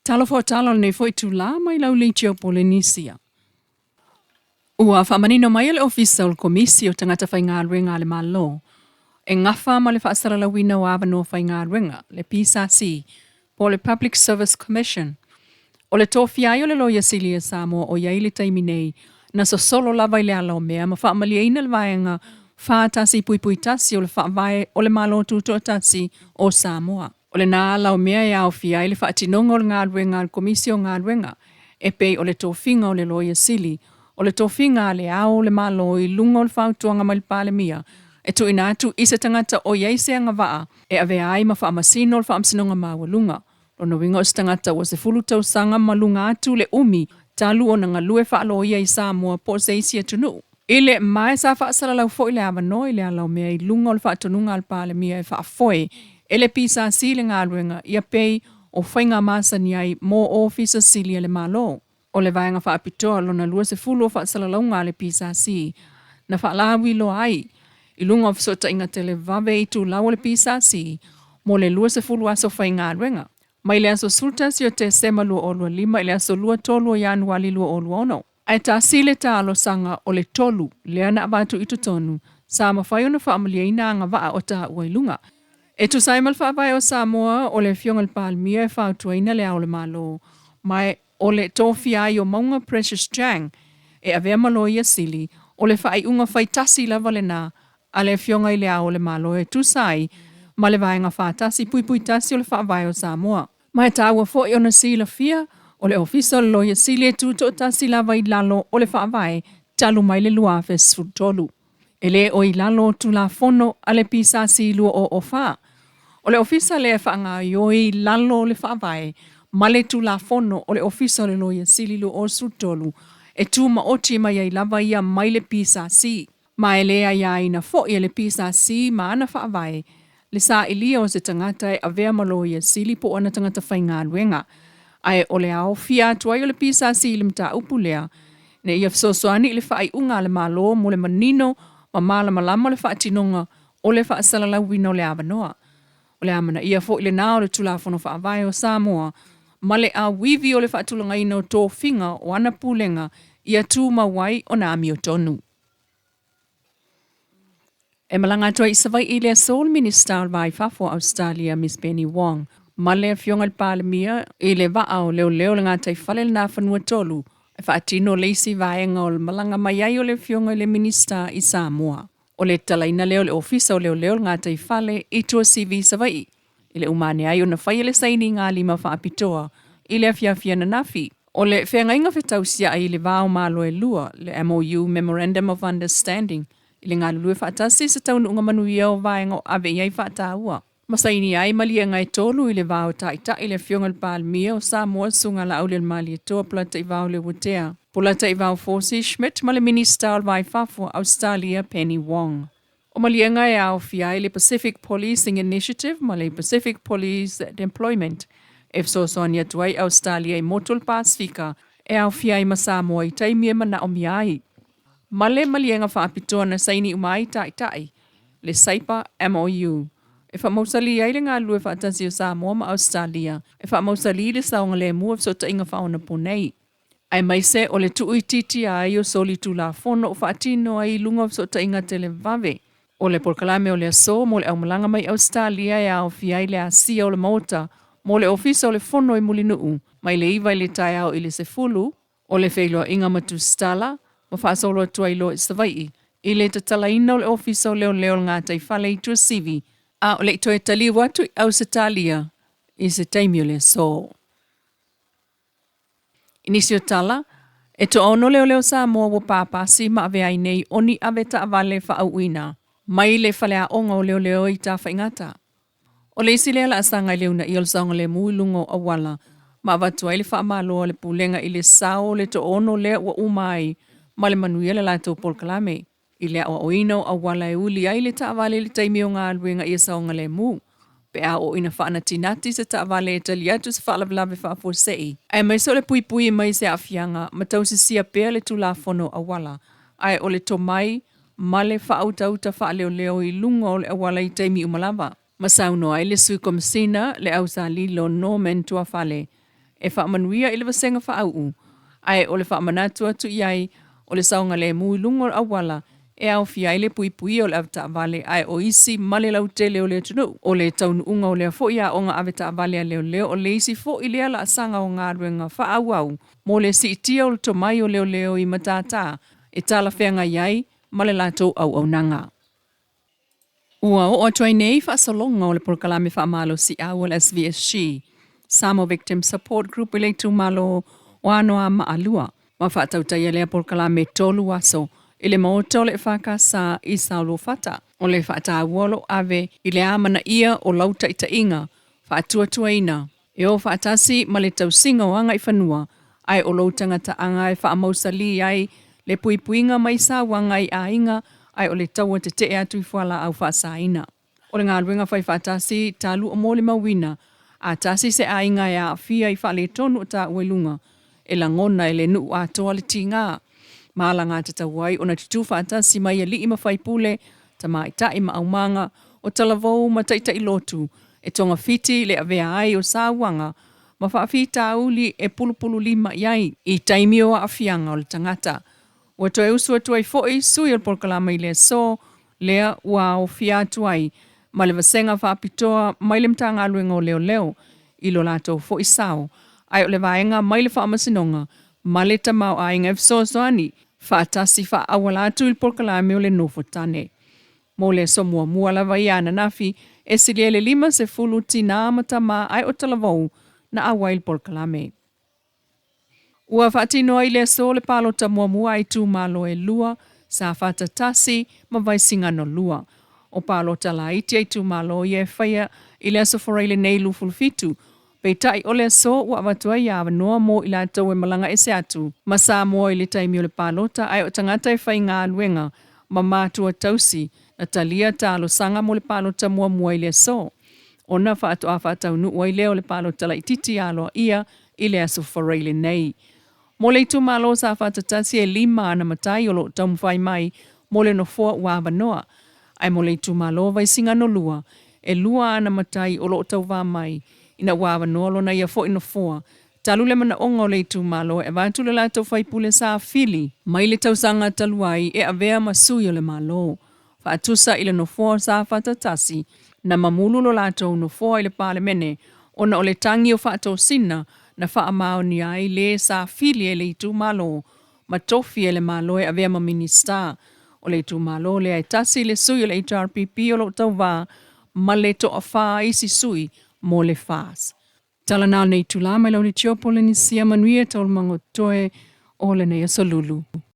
Tala Fou tala nei foi tu la mai lau leitio Polynesia. Ua whamanino mai le ofisa o komisi o tangata whai ngā ruenga le malo. E ngafa ma le whaasara la wina o awa no whai ngā ruenga, le PSRC, po le Public Service Commission. O le tofi ai o le loia Silia Samoa o iai le taimi nei, na so solo lava i le ala o mea, ma whaamali eina le vaenga whaatasi pui tasi o le whaavae o le malo tuto tasi o Samoa. O le nā ala o mea e au fia i le whaatinonga o le ngā ruenga al komisi o ngā ruenga, e pei o le tofinga o le loia Sili, o le tofinga le ao le malo i lunga o le whautuanga mai le pāle mia, e tu ina atu isa tangata o iei se anga waa, e ave ai ma whaamasino o le whaamsinonga mawalunga. Lono winga o se tangata o se fulu tau sanga malunga atu le umi, talu o na ngalue whaalo ia i Samoa po se isi atunu. Ile mai sa whaasara lau fo ile awa no ile alau mea i lunga o le whaatununga al pāle mia e whaafoe, ele pisa sile ngā ruenga ia pei o whainga masa ni ai mō ofisa sili le malo. O le vaenga whaapitoa lona lua se fulu o whaasala launga le pisa si, na whaalawi lo ai. I lunga o fisota inga tele vave i tu lau le pisa si, mo le lua se fulu aso whainga ruenga. Mai le aso sultasi o te sema lua o lua lima, ile aso lua tolu o januali lua o lua ono. Ai ta sile ta alo sanga o le tolu, le ana abatu ito tonu, sa mawhai ona whaamalia ina anga waa o ta uailunga. E tu sai malwhaapai o Samoa o le fionga le palmia e whautua ina le au le malo, mai o le tofi ai o maunga Precious Jang, e avea malo ia sili, o le whai unga whaitasi lava le nā, a le fionga i le au le malo e tu sai, ma le vaenga whaatasi pui tasi o le whaavai o Samoa. Mai tāua fo i ona sila fia, o le ofisa lo ia sili e tu to tasi lava i lalo o le whaavai, talu mai le luafe sutolu. Ele o i lalo tu la fono a le pisa si lua o ofa. O le ofisa le whaanga i lalo le whaavai, ma le tu la fono o le ofisa le loia sili lu o sutolu, e tu ma oti mai ai lava ia mai le pisa si. Ma ele ai ai na fo i le pisa si ma ana whaavai, le sa ilia o se tangata e avea maloia sili po ana tangata whainga ruenga. Ai o le ao fia tuai o le pisa si le mta upulea, ne ia fsosoani le whai unga le malo mo le manino, ma mala malama le whaatinonga o le whaasala lau wina o le awanoa. O le amana ia fo ile nao le tulafono whaavai o Samoa, ma le a wivi o le whaatulanga ina o tō finga o ana pulenga ia tū mawai o na ami o tonu. E malanga atua isawai i le Soul Minister al vai fafo Australia Miss Penny Wong, ma le fionga le palemia i le waa o leo le ngā taifale le nā whanua tolu, e whaatino leisi vaenga o le malanga mai ai o le fionga le Minister i Samoa. O le talaina leo le ofisa o leo ngā taifale i tua CV savai. I le umane ai o na whai le saini ngā lima whaapitoa i le afiafia na nafi. O le whengainga whetausia ai le vāo malo e lua, le MOU Memorandum of Understanding, i le ngā lulue whaatasi sa taunu unga manuia o vaenga o ave iai whaataua. Masaini ai malia ngai tolu i le vāo taita i le fionga le palmia o Samoa sunga la au le mali e toa plata i vāo le wutea. Pulata i vau Fosi Schmidt ma le Minister al vai fafo Australia Penny Wong. O malianga e au fiai le Pacific Policing Initiative ma le Pacific Police Deployment. E fsosoania tuai Australia i motul Pasifika e au fiai ma Samoa i taimia mana o miai. Ma le malianga whaapitoa na saini umai tai, le Saipa MOU. E whamausali ai le ngā lue whaatasi o Samoa ma Australia. E whamausali le saonga le mua fsota inga whaona ponei. Ai mai se o le tui titi ai o soli tu la fono o whaatino ai lunga fsota inga tele vave. O le porkalame o le aso mo le aumalanga mai Australia e au fiai le asia o le mota mo le ofisa o le fono i mulinuu. Mai le iwa i le tai au i le sefulu o le whailoa inga matu stala ma whaasolo atua ilo i savai. I le tatala ina o le ofisa o leo ngā taifale i tua sivi. A o le itoe tali watu i au setalia i se taimi o le aso. Inisio tala, e to ono leo Samoa wo papasi ma ave ai nei oni ave ta avale fa au ina. Mai le fale a onga o leo i ta whaingata. O le isi lea la asanga i leuna i olsaonga le muilungo awala, ma avatu ai le wha amaloa le pulenga i le sao le to ono lea ua umai, ma le manuia le lato polkalame. I lea o oina o awala e uli ai le ta avale le taimi o ngā luenga i asaonga le mu. Pe a o ina whaana tinati se ta avale e tali atu se whaalawalawe whaafosei. Ai mai so le pui mai se afianga, ma tausi sia pea le tula fono awala. Ai o le tomai, ma le whaautauta whaaleo i lunga o le awala i taimi umalava. Ma sauno ai le sui komisina le ausali lo Norman tua whale. e whaamanuia i le vasenga whaau. Ai o le whaamanatu atu iai o le saunga le mui lungo awala e au fia i le pui pui o le avita vale ai o isi male lau tele o le tunu o le taunu unga o le fo ia o ngā avita vale a leo leo o le isi fo i lea la asanga o ngā ruenga whaau au mo le si itia o le tomai o leo leo i matata e tala whenga iai male lato au au nanga. Ua o atuai nei whaasalonga o le porkalame whaamalo si au o le SVSG, Samoan Victim Support Group i le tūmalo o anoa maalua. Ma whaatautai lea porkalame tolu aso i le maota o le whakasa i saulo fata. O le whaatawolo ave i le amana ia o lauta ita inga, whaatuatua ina. E o whaatasi ma le tausinga o anga i whanua, ai o lautanga ta anga e whaamausali ai le puipuinga mai sa wanga i a inga, ai o le taua te te atu i whala au whaasaina. O le ngā ruenga whai whaatasi talu o mole mawina, a tasi se a inga e a fia i whale tonu o ta uelunga, e la ngona e le nuu a toa le tinga. Maala ngā tatawai o na tutu whaatasi mai a li ima whaipule, ta mai ta ima au manga, o Tala Fou ma taita i lotu, e tonga fiti le avea ai o sāwanga, ma whaafita auli e pulupulu lima iai i taimio a afianga o le tangata. Ua toe usua tuai foi sui o porkalama i le so, lea ua o fia tuai, ma le vasenga whaapitoa mai le mtanga aluenga o leo leo, i lo lato foi sao, ai o le vaenga mai le whaamasinonga, ma le tamau a inga efsosoani, whaatasi wha awalatu il porkalame o le nofo tane. Mo le so mua lava i ana nafi, e siliele lima se fulu tina matama ai o Tala Fou na awa il porkalame. Ua whaatinoa i le so le palo ta mua i tū malo e lua, sa whaatatasi ma vai singano lua. O palo ta la iti ai tū malo i e whaia i le aso foreile nei lufulfitu, pei tai o le so ua watua i awa noa mo i la tau e malanga e se atu. Ma sa moa i le taimi o le palota ai o tangata e whai ngā luenga, ma mātua tausi, na talia talo sanga mo le palota mua i le so. Ona whaatu a whaatau nua i leo le palota la ititi aloa ia i le aso foreile nei. Mo le tu malo sa whaatatasi e lima ana matai o lo tamu whai mai mo le no fua ua wanoa. Ai mo le tu malo vai singa no lua, e lua ana matai o lo tau wā mai, ina ua wanoa lo na ia fo ino fua. Talu le mana onga o le tu malo e vantu le lato whai pule sa fili, mai le tausanga taluai e avea masui o le malo. Whaatusa i le no fua sa whaatatasi, na mamulu lo lato no fua i le pale mene, ona o le tangi o whaato sina, na wha amao ni ai le sa fili e le itu malo, ma tofi e le malo e avea ma minista. O le itu malo le ai tasi le sui o le HRPP o lo tau wā, ma le to a wha isi sui mo le whaas. Tala nā nei tula mai lau ni tiopo le ni sia manuia tau mango toe o le nei asolulu.